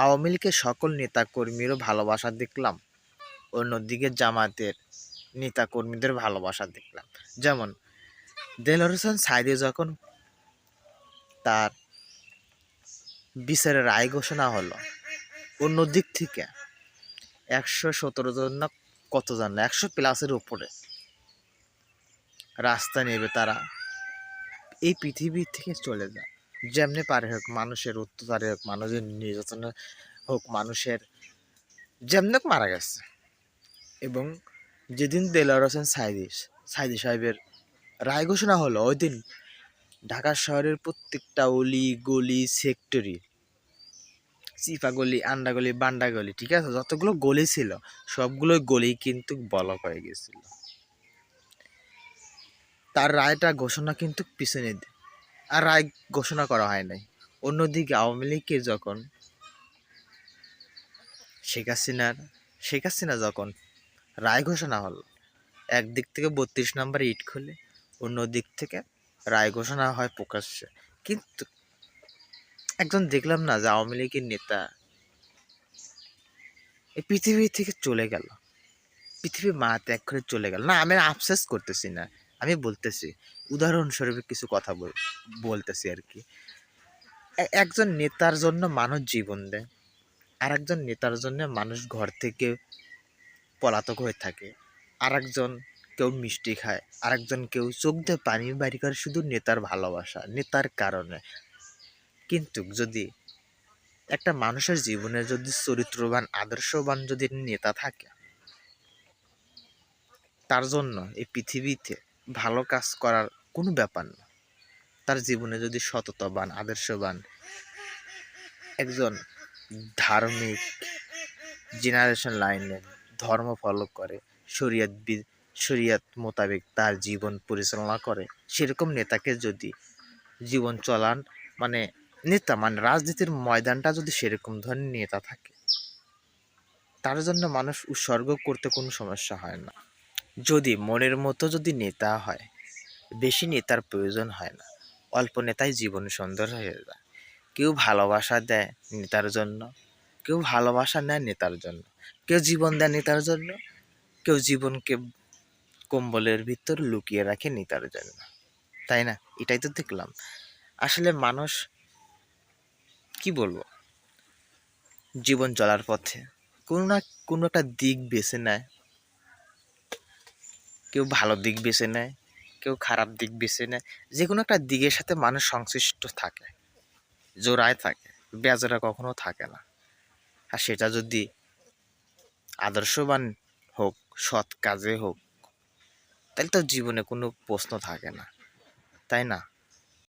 আওয়ামী লীগের সকল নেতাকর্মীরও ভালোবাসা দেখলাম, অন্যদিকে জামায়াতের নেতাকর্মীদের ভালোবাসা দেখলাম। যেমন দেলোয়ার হোসেন সাঈদী যখন তার বিচারের রায় ঘোষণা হলো, অন্যদিক থেকে 117 জন না কত জন না 100+ উপরে রাস্তা নেবে, তারা এই পৃথিবী থেকে চলে যায়। যেমনি পারে হোক, মানুষের অত্যাচারে হোক, মানুষের নির্যাতনে হোক, মানুষের যেমনি হোক মারা গেছে। এবং যেদিন দেলোয়ার হোসেন সাঈদী সাহেবের রায় ঘোষণা হলো, ওই দিন ঢাকা শহরের প্রত্যেকটা অলি গলি সেক্টরি, চিপা গলি, আন্ডা গলি, বান্ডা গলি, ঠিক আছে, যতগুলো গলি ছিল সবগুলো গলি কিন্তু ব্লক হয়ে গেছিল। তার রায়টা ঘোষণা কিন্তু পিছনে আর রায় ঘোষণা করা হয় নাই। অন্যদিকে আওয়ামী লীগকে যখন শেখ হাসিনা যখন রায় ঘোষণা হলো, একদিক থেকে 32 নম্বর ইট খুলে, অন্য দিক থেকে রায় ঘোষণা হয় প্রকাশ্যে। কিন্তু একজন দেখলাম না যে আওয়ামী লীগের নেতা এই পৃথিবী থেকে চলে গেল, পৃথিবী মা ত্যাগ করে চলে গেল। না, আমি আফসোস করতেছি না, আমি বলতেছি উদাহরণস্বরূপ কিছু কথা বলতেছি আর কি। একজন নেতার জন্য মানুষ জীবন দেয়, আর একজন নেতার জন্য মানুষ ঘর থেকে পলাতক হয়ে থাকে। আর একজন কেউ মিষ্টি খায়, আর একজন কেউ চোখ দিয়ে পানি বাড়ি করে, শুধু নেতার ভালোবাসা, নেতার কারণে। কিন্তু যদি একটা মানুষের জীবনে যদি চরিত্রবান আদর্শবান যদি নেতা থাকে, তার জন্য এই পৃথিবীতে ভালো কাজ করার কোনো ব্যাপার না। তার জীবনে যদি সততাবান আদর্শবান একজন ধার্মিক জেনারেশন লাইনে ধর্ম ফলো করে, শরিয়ত মোতাবেক তার জীবন পরিচালনা করে, সেরকম নেতাকে যদি জীবন চলান, মানে নেতা মানে রাজনীতির ময়দানটা যদি সেরকম ধরনের নেতা থাকে, তার জন্য মানুষ উৎসর্গ করতে কোনো সমস্যা হয় না। যদি মনের মতো যদি নেতা হয়, বেশি নেতার প্রয়োজন হয় না, অল্প নেতাই জীবন সুন্দর হয়ে যায়। কেউ ভালোবাসা দেয় নেতার জন্য, কেউ ভালোবাসা নেয় নেতার জন্য, কেউ জীবন দেয় নেতার জন্য, কেউ জীবনকে কম্বলের ভিতর লুকিয়ে রাখে নেতার জন্য, তাই না? এটাই তো দেখলাম। আসলে মানুষ কি বলবো, জীবন চলার পথে কোনো না কোনো একটা দিক বেছে নেয়। কেউ ভালো দিক বেছে নেয়, কেউ খারাপ দিক বেছে নেয়। যে কোনো একটা দিকের সাথে মানুষ সংশ্লিষ্ট থাকে, জোড়ায় থাকে, বেজোড়া কখনো থাকে না। আর সেটা যদি আদর্শবান হোক, সৎ কাজে হোক, তাহলে তো জীবনে কোনো প্রশ্ন থাকে না, তাই না?